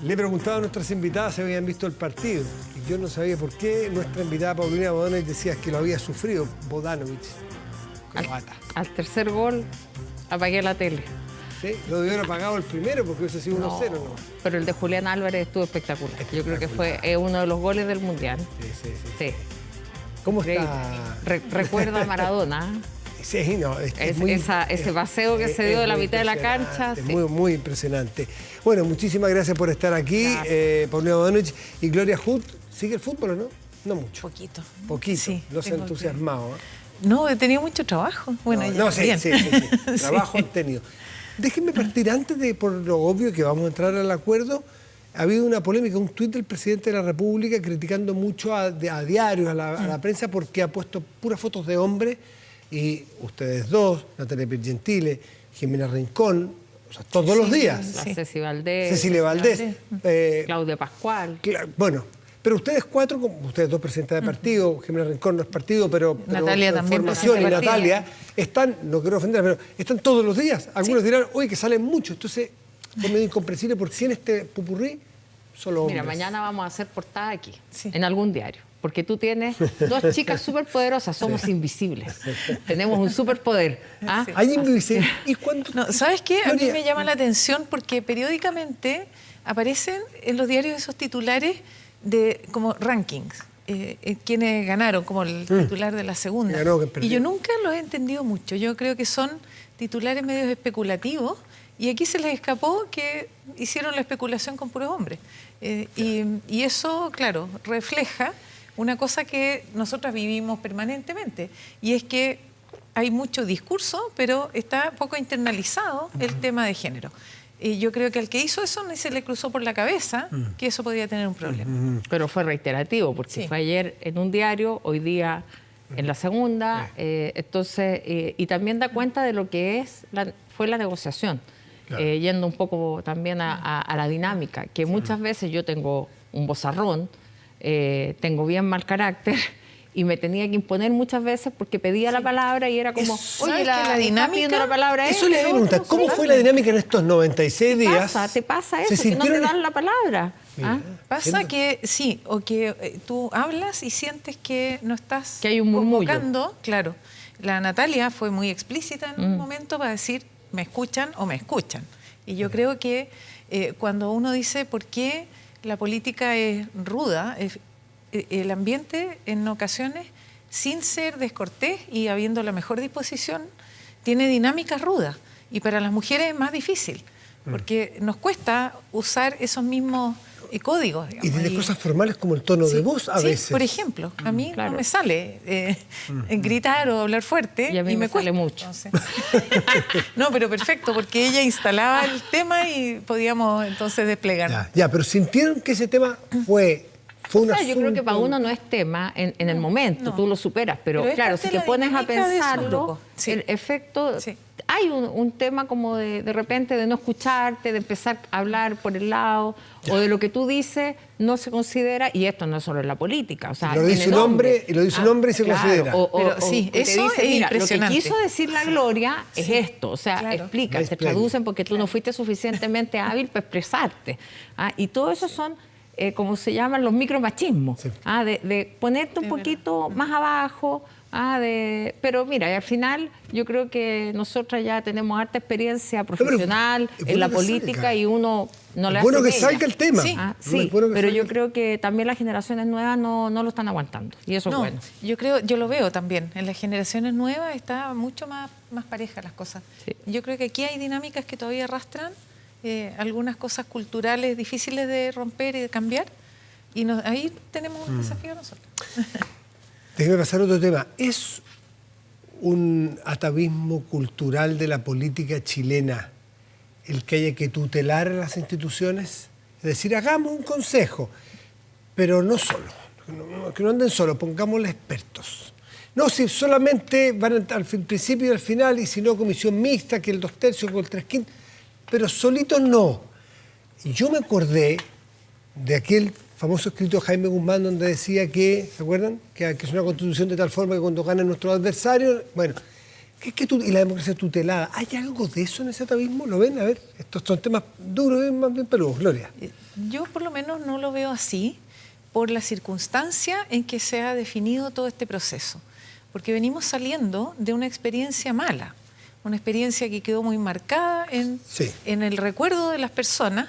Le preguntaba a nuestras invitadas si habían visto el partido. Y yo no sabía por qué nuestra invitada Paulina Bodanovich decía que lo había sufrido. Bodanovich. Al tercer gol apagué la tele. Sí, lo debió haber apagado el primero porque hubiese sido 1-0. ¿No? Pero el de Julián Álvarez estuvo espectacular. Yo creo que fue uno de los goles del Mundial. Sí. ¿Cómo está? Recuerda a Maradona. Sí, no, ese paseo que se dio de la mitad de la cancha. Es muy impresionante. Bueno, muchísimas gracias por estar aquí, Paulina Bodanovich. Y Gloria Hood, ¿sigue el fútbol o no? No mucho. Poquito. Sí, no se ha entusiasmado. No, he tenido mucho trabajo. Bueno, sí. Trabajo han tenido. Déjenme partir antes de, por lo obvio que vamos a entrar al acuerdo. Ha habido una polémica, un tuit del presidente de la República criticando mucho a diarios, a la prensa, porque ha puesto puras fotos de hombres. Y ustedes dos, Natalia Piergentile, Jimena Rincón, o sea, todos los días. Cecilia Valdés. Claudia Pascual. Bueno, pero ustedes cuatro, ustedes dos presidentes de partido, Jimena Rincón no es partido, pero Natalia también. Formación y Natalia, están, no quiero ofender, pero están todos los días. Algunos dirán, oye, que salen mucho. Entonces, es medio incomprensible por qué en este popurrí solo hombres. Mira, mañana vamos a hacer portada aquí, en algún diario. Porque tú tienes dos chicas súper poderosas, somos invisibles. Tenemos un superpoder. ¿Ah? Hay invisibles. ¿Y cuándo? No, ¿sabes qué? A mí me llama la atención porque periódicamente aparecen en los diarios esos titulares de como rankings. Quienes ganaron, como el titular de la segunda. Y yo nunca los he entendido mucho. Yo creo que son titulares medios especulativos. Y aquí se les escapó que hicieron la especulación con puros hombres. Y eso, claro, refleja una cosa que nosotras vivimos permanentemente, y es que hay mucho discurso, pero está poco internalizado el tema de género. Y yo creo que al que hizo eso ni se le cruzó por la cabeza que eso podía tener un problema. Pero fue reiterativo, porque fue ayer en un diario, hoy día en la segunda, entonces, y también da cuenta de lo que fue la negociación, yendo un poco también a la dinámica, que muchas veces yo tengo un vozarrón, tengo bien mal carácter y me tenía que imponer muchas veces porque pedía la palabra y era como, oye, la dinámica, la palabra eso le pregunta, ¿cómo fue la dinámica en estos 96 días? ¿Te pasa eso? Que no te dan la palabra. Pasa que sí, o que tú hablas y sientes que no estás que hay un murmullo. Convocando. Claro, la Natalia fue muy explícita en un momento para decir, me escuchan o me escuchan. Y yo creo que cuando uno dice, ¿por qué la política es ruda? El ambiente en ocasiones, sin ser descortés y habiendo la mejor disposición, tiene dinámicas rudas. Y para las mujeres es más difícil, porque nos cuesta usar esos mismos códigos. Digamos. Y desde cosas formales como el tono de voz a veces. Por ejemplo, a mí no me sale gritar o hablar fuerte. Y a mí me sale mucho. No, pero perfecto, porque ella instalaba el tema y podíamos entonces desplegar. Ya, pero sintieron que ese tema fue un asunto. Yo creo que para uno no es tema en el momento, tú lo superas, pero claro, si te pones a pensarlo, el efecto... Hay un tema como de repente de no escucharte, de empezar a hablar por el lado, o de lo que tú dices no se considera, y esto no es solo en la política. O sea, lo dice un hombre y se considera. Pero sí, eso dice, es mira, impresionante. Lo que quiso decir la Gloria es esto, o sea, explica, te traducen porque tú no fuiste suficientemente hábil para expresarte. Y todo eso son, como se llaman, los micromachismos, de ponerte un poquito más abajo. Pero mira, al final yo creo que nosotras ya tenemos harta experiencia profesional en la política y uno no le hace bueno que salga el tema. Sí, pero yo creo que también las generaciones nuevas no lo están aguantando y eso es bueno. Yo lo veo también. En las generaciones nuevas está mucho más pareja las cosas. Sí. Yo creo que aquí hay dinámicas que todavía arrastran algunas cosas culturales difíciles de romper y de cambiar, y ahí tenemos un desafío nosotros. Déjeme pasar a otro tema. ¿Es un atavismo cultural de la política chilena el que haya que tutelar a las instituciones? Es decir, hagamos un consejo, pero no solo, que no anden solo, pongámosle expertos. No, si solamente van al principio y al final, y si no, comisión mixta, que el 2/3 con el 3/5, pero solitos no. Y yo me acordé de aquel famoso escrito de Jaime Guzmán donde decía que, ¿se acuerdan? Que es una constitución de tal forma que cuando ganan nuestros adversarios, bueno, y la democracia tutelada, ¿hay algo de eso en ese atavismo? ¿Lo ven? A ver, estos son temas duros y más bien peludos. Gloria. Yo por lo menos no lo veo así por la circunstancia en que se ha definido todo este proceso. Porque venimos saliendo de una experiencia mala, una experiencia que quedó muy marcada en el recuerdo de las personas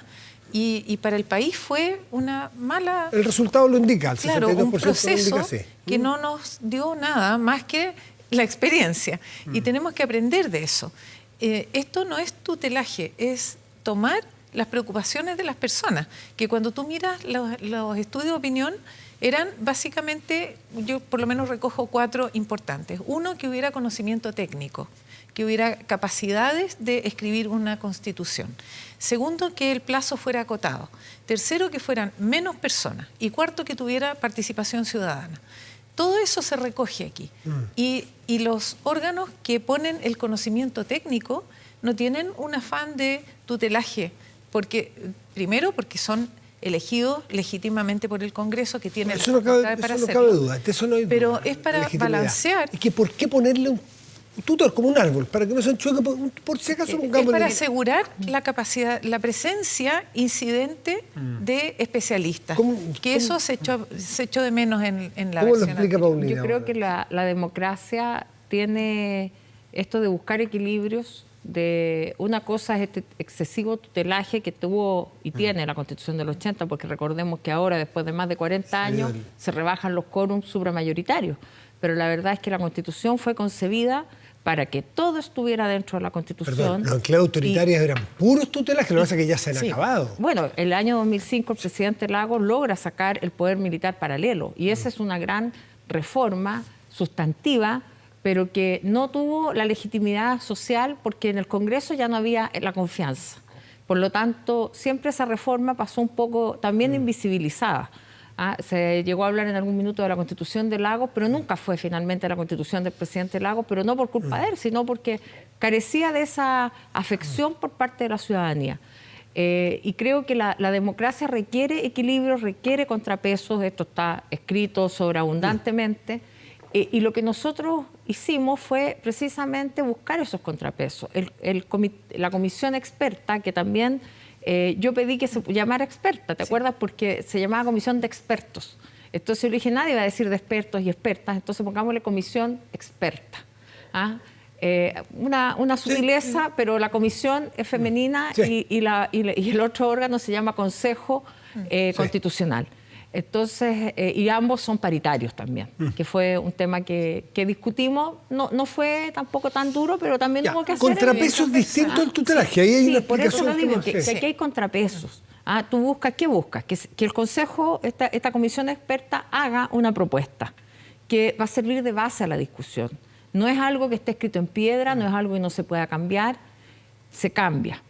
y para el país fue una mala... El resultado lo indica, el 62% claro, un proceso lo indica, que no nos dio nada más que la experiencia y tenemos que aprender de eso. Esto no es tutelaje, es tomar las preocupaciones de las personas, que cuando tú miras los estudios de opinión eran básicamente, yo por lo menos recojo 4 importantes. Uno, que hubiera conocimiento técnico, que hubiera capacidades de escribir una constitución. Segundo, que el plazo fuera acotado. Tercero, que fueran menos personas. Y cuarto, que tuviera participación ciudadana. Todo eso se recoge aquí. Y los órganos que ponen el conocimiento técnico no tienen un afán de tutelaje, primero porque son elegidos legítimamente por el Congreso, que tiene eso no cabe duda. Eso no hay pero duda, es para balancear. Es que ¿por qué ponerle un tutor como un árbol? Para que no se enchueque, por si acaso es para asegurar la capacidad, la presencia incidente de especialistas. Eso se echó de menos en la ¿Cómo versión lo explica Paulina? Yo creo que la democracia tiene esto de buscar equilibrios. Una cosa es este excesivo tutelaje que tuvo y tiene la Constitución del 80, porque recordemos que ahora, después de más de 40 años, se rebajan los quórums supramayoritarios. Pero la verdad es que la Constitución fue concebida para que todo estuviera dentro de la Constitución. Perdón, los enclaves autoritarios eran puros tutelajes, lo que pasa es que ya se han acabado. Bueno, el año 2005 el presidente Lagos logra sacar el poder militar paralelo, y esa es una gran reforma sustantiva, pero que no tuvo la legitimidad social porque en el Congreso ya no había la confianza. Por lo tanto, siempre esa reforma pasó un poco también invisibilizada. Se llegó a hablar en algún minuto de la Constitución de Lagos, pero nunca fue finalmente la Constitución del presidente Lagos, pero no por culpa de él, sino porque carecía de esa afección por parte de la ciudadanía. Y creo que la democracia requiere equilibrio, requiere contrapesos, esto está escrito sobreabundantemente. Y lo que nosotros hicimos fue precisamente buscar esos contrapesos. La comisión experta, que también yo pedí que se llamara experta, ¿te acuerdas? Porque se llamaba comisión de expertos. Entonces yo le dije, nadie iba a decir de expertos y expertas, entonces pongámosle comisión experta. Una sutileza, pero la comisión es femenina y el otro órgano se llama Consejo Constitucional. Entonces, y ambos son paritarios también, que fue un tema que discutimos. No fue tampoco tan duro, pero también hubo que hacer... Contrapesos distintos al tutelaje, ahí hay una explicación. Por eso digo que aquí hay contrapesos. Tú buscas, ¿qué buscas? Que el Consejo, esta comisión experta, haga una propuesta que va a servir de base a la discusión. No es algo que esté escrito en piedra, no es algo que no se pueda cambiar, se cambia.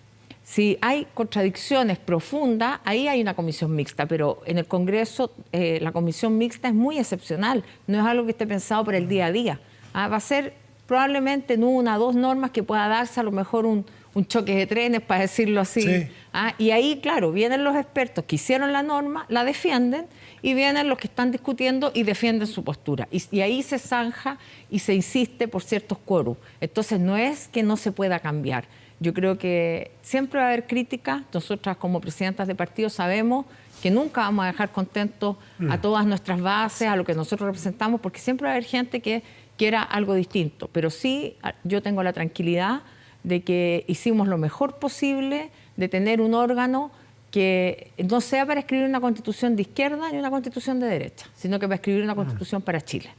Si hay contradicciones profundas, ahí hay una comisión mixta, pero en el Congreso la comisión mixta es muy excepcional, no es algo que esté pensado para el día a día. Va a ser probablemente en 1 o 2 normas que pueda darse a lo mejor un choque de trenes, para decirlo así. Y ahí, claro, vienen los expertos que hicieron la norma, la defienden, y vienen los que están discutiendo y defienden su postura. Y ahí se zanja y se insiste por ciertos quórums. Entonces no es que no se pueda cambiar. Yo creo que siempre va a haber crítica. Nosotras como presidentas de partido sabemos que nunca vamos a dejar contentos a todas nuestras bases, a lo que nosotros representamos, porque siempre va a haber gente que quiera algo distinto. Pero sí, yo tengo la tranquilidad de que hicimos lo mejor posible de tener un órgano que no sea para escribir una constitución de izquierda ni una constitución de derecha, sino que para escribir una constitución para Chile.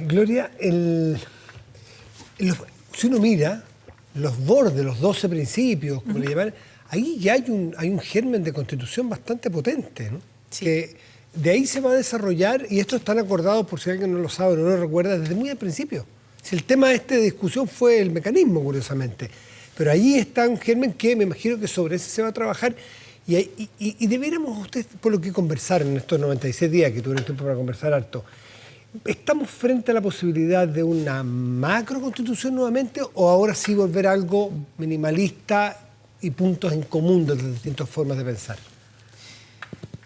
Gloria, si uno mira los bordes, los 12 principios, como le llaman, ahí ya hay un germen de constitución bastante potente, ¿no? Que de ahí se va a desarrollar, y esto están acordados, por si alguien no lo sabe o no lo recuerda, desde muy al principio. Si el tema de discusión fue el mecanismo, curiosamente. Pero ahí está un germen que me imagino que sobre ese se va a trabajar, y debiéramos ustedes, por lo que conversar en estos 96 días, que tuvieron tiempo para conversar harto, ¿estamos frente a la posibilidad de una macroconstitución nuevamente, o ahora sí volver a algo minimalista y puntos en común de las distintas formas de pensar?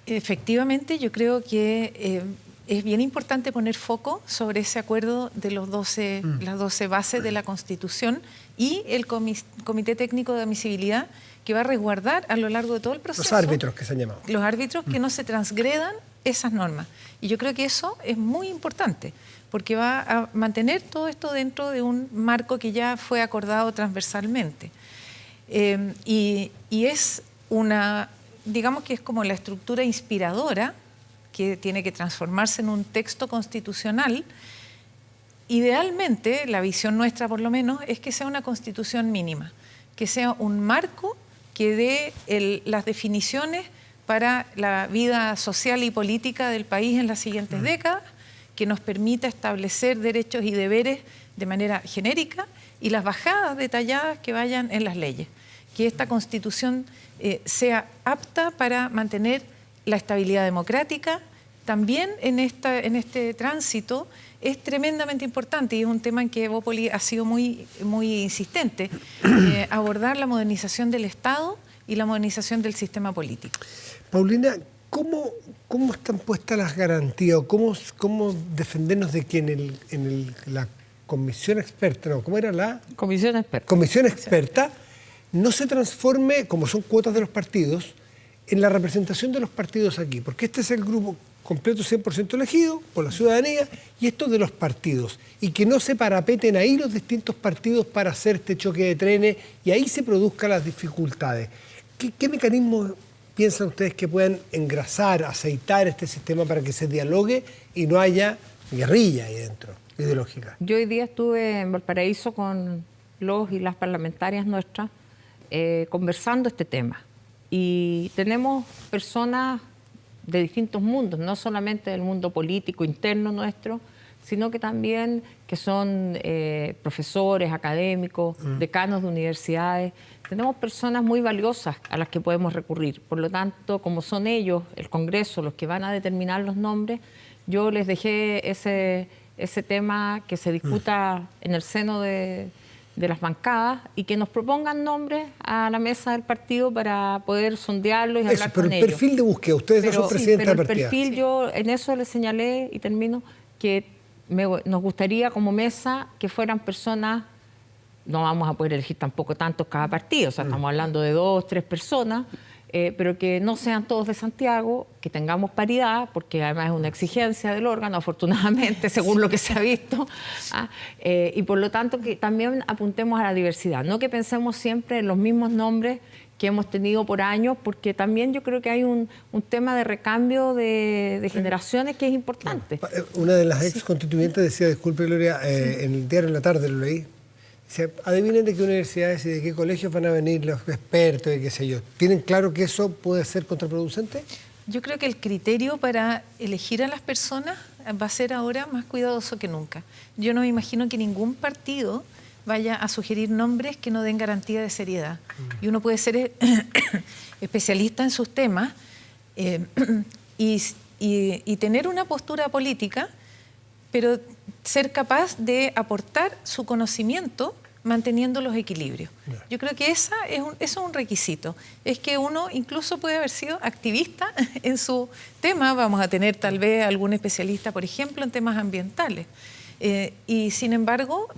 Efectivamente, yo creo que es bien importante poner foco sobre ese acuerdo de las 12 bases de la Constitución y el Comité Técnico de Admisibilidad, que va a resguardar a lo largo de todo el proceso. Los árbitros que se han llamado. Los árbitros que no se transgredan esas normas. Y yo creo que eso es muy importante, porque va a mantener todo esto dentro de un marco que ya fue acordado transversalmente. Y es digamos que es como la estructura inspiradora que tiene que transformarse en un texto constitucional. Idealmente, la visión nuestra por lo menos, es que sea una constitución mínima, que sea un marco que dé las definiciones para la vida social y política del país en las siguientes décadas, que nos permita establecer derechos y deberes de manera genérica y las bajadas detalladas que vayan en las leyes. Que esta Constitución sea apta para mantener la estabilidad democrática. También en este tránsito es tremendamente importante, y es un tema en que Evópoli ha sido muy, muy insistente, abordar la modernización del Estado y la modernización del sistema político. Paulina, ¿cómo están puestas las garantías o cómo defendernos de que la comisión experta, no, ¿cómo era la? Comisión experta. Comisión experta no se transforme, como son cuotas de los partidos, en la representación de los partidos aquí? Porque este es el grupo completo 100% elegido por la ciudadanía y esto de los partidos. Y que no se parapeten ahí los distintos partidos para hacer este choque de trenes y ahí se produzcan las dificultades. ¿Qué mecanismos piensan ustedes que puedan engrasar, aceitar este sistema para que se dialogue y no haya guerrilla ahí dentro, ideológica? Yo hoy día estuve en Valparaíso con los y las parlamentarias nuestras conversando este tema. Y tenemos personas de distintos mundos, no solamente del mundo político interno nuestro, sino que también que son profesores, académicos, decanos de universidades. Tenemos personas muy valiosas a las que podemos recurrir. Por lo tanto, como son ellos, el Congreso, los que van a determinar los nombres, yo les dejé ese tema que se discuta en el seno de las bancadas y que nos propongan nombres a la mesa del partido para poder sondearlos y hablar con ellos. Pero el perfil de búsqueda, ustedes no son presidentes de partida. Pero el perfil, yo en eso les señalé y termino, que nos gustaría como mesa que fueran personas, no vamos a poder elegir tampoco tantos cada partido, o sea, estamos hablando de 2, 3 personas, pero que no sean todos de Santiago, que tengamos paridad, porque además es una exigencia del órgano, afortunadamente, según lo que se ha visto, y por lo tanto que también apuntemos a la diversidad, no que pensemos siempre en los mismos nombres que hemos tenido por años, porque también yo creo que hay un tema de recambio de generaciones que es importante. Una de las ex constituyentes decía, disculpe Gloria, en el diario En la Tarde lo leí, dice, adivinen de qué universidades y de qué colegios van a venir los expertos y qué sé yo. ¿Tienen claro que eso puede ser contraproducente? Yo creo que el criterio para elegir a las personas va a ser ahora más cuidadoso que nunca. Yo no me imagino que ningún partido vaya a sugerir nombres que no den garantía de seriedad. Y uno puede ser especialista en sus temas y tener una postura política, pero ser capaz de aportar su conocimiento manteniendo los equilibrios. Yo creo que eso es un requisito. Es que uno incluso puede haber sido activista en su tema. Vamos a tener tal vez algún especialista, por ejemplo, en temas ambientales. Y sin embargo,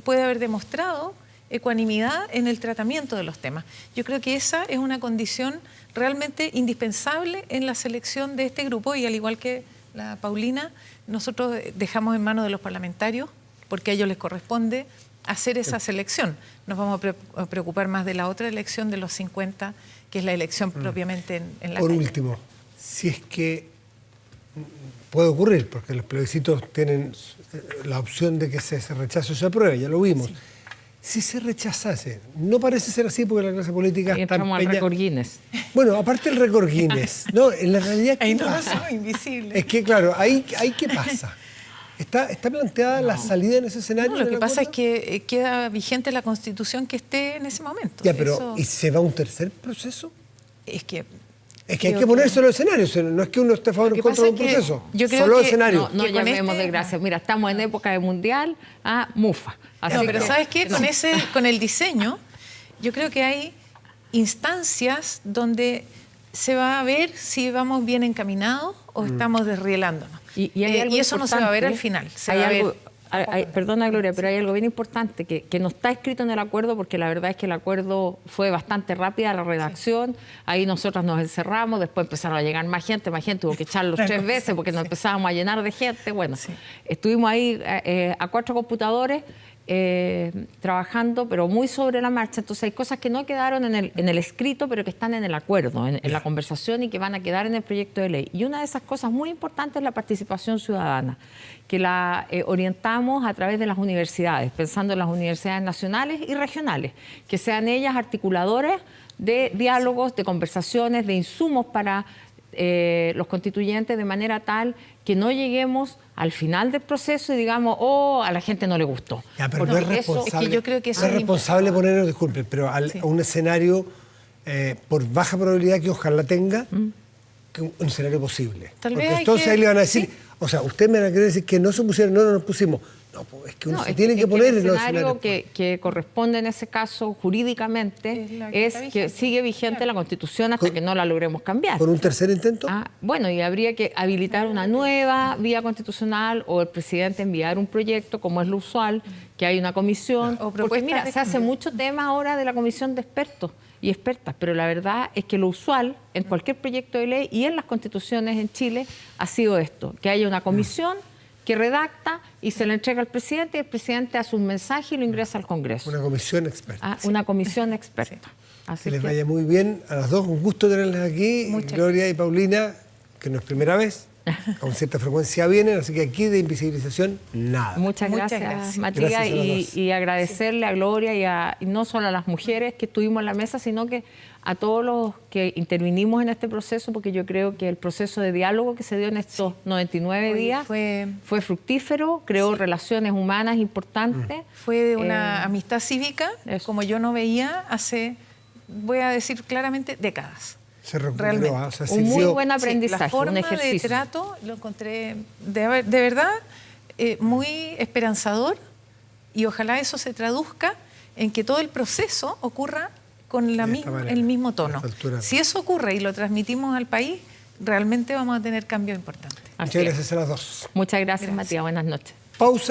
puede haber demostrado ecuanimidad en el tratamiento de los temas. Yo creo que esa es una condición realmente indispensable en la selección de este grupo, y al igual que la Paulina, nosotros dejamos en manos de los parlamentarios, porque a ellos les corresponde hacer esa selección. Nos vamos a preocupar más de la otra elección de los 50, que es la elección propiamente en la Por calle. último, si es que puede ocurrir, porque los plebiscitos tienen la opción de que se rechace o se apruebe, ya lo vimos. Sí. Si se rechazase, no parece ser así porque la clase política está empeñada. Al récord Guinness. Bueno, aparte el récord Guinness, ¿no? En la realidad, ¿qué pasa? Invisible. Es que, claro, ahí ¿qué pasa? ¿Está planteada la salida en ese escenario? No, lo que pasa es que queda vigente la Constitución que esté en ese momento. Ya, pero ¿y se va a un tercer proceso? Es que hay que ponerse los escenarios, no es que uno esté a favor o en contra de un proceso, solo escenario. No llamemos de gracia. Mira, estamos en época de mundial, mufa. No, pero ¿sabes qué? Con el diseño, yo creo que hay instancias donde se va a ver si vamos bien encaminados o estamos desrielándonos. Y hay algo eso no se va a ver al final. Se hay va a algo, ver. Perdona, Gloria, pero hay algo bien importante que no está escrito en el acuerdo, porque la verdad es que el acuerdo fue bastante rápida la redacción. Ahí nosotras nos encerramos, después empezaron a llegar más gente, hubo que echarlos 3 veces porque nos empezábamos a llenar de gente. Bueno, estuvimos ahí a 4 computadores trabajando, pero muy sobre la marcha. Entonces hay cosas que no quedaron en el escrito, pero que están en el acuerdo, en la conversación, y que van a quedar en el proyecto de ley. Y una de esas cosas muy importantes es la participación ciudadana, que la orientamos a través de las universidades, pensando en las universidades nacionales y regionales, que sean ellas articuladores de diálogos, de conversaciones, de insumos para los constituyentes, de manera tal que no lleguemos al final del proceso y digamos, a la gente no le gustó. Ya, pero no es responsable, yo creo que eso es responsable ponerlo, disculpe, pero a un escenario por baja probabilidad que ojalá tenga, que un escenario posible. Tal Porque vez entonces ahí le van a decir, o sea, usted me va a querer decir que no se pusieron, no nos pusimos. No, pues es que uno se tiene que poner en los escenarios. Que corresponde en ese caso jurídicamente es que sigue vigente la Constitución hasta que no la logremos cambiar. ¿Con un tercer intento? Bueno, y habría que habilitar una nueva vía constitucional o el presidente enviar un proyecto, como es lo usual, que hay una comisión. Porque mira, se hace mucho tema ahora de la comisión de expertos y expertas, pero la verdad es que lo usual en cualquier proyecto de ley y en las constituciones en Chile ha sido esto, que haya una comisión que redacta y se le entrega al presidente, y el presidente hace un mensaje y lo ingresa al Congreso. Una comisión experta. Una comisión experta. Así que les vaya muy bien a las dos. Un gusto tenerlas aquí, Gloria y Paulina, que no es primera vez. Con cierta frecuencia vienen, así que aquí de invisibilización, nada. Muchas gracias, Matías, y agradecerle a Gloria y no solo a las mujeres que estuvimos en la mesa, sino que a todos los que intervinimos en este proceso, porque yo creo que el proceso de diálogo que se dio en estos 99 días fue fructífero, creó relaciones humanas importantes. Fue de una amistad cívica, como yo no veía hace, voy a decir claramente, décadas. Se recuperó, o sea, un muy buen aprendizaje, la forma un ejercicio. de trato lo encontré de verdad muy esperanzador, y ojalá eso se traduzca en que todo el proceso ocurra con el mismo tono. Si eso ocurre y lo transmitimos al país, realmente vamos a tener cambios importantes. Muchas gracias a las dos. Muchas gracias, Matías. Buenas noches. Pausa.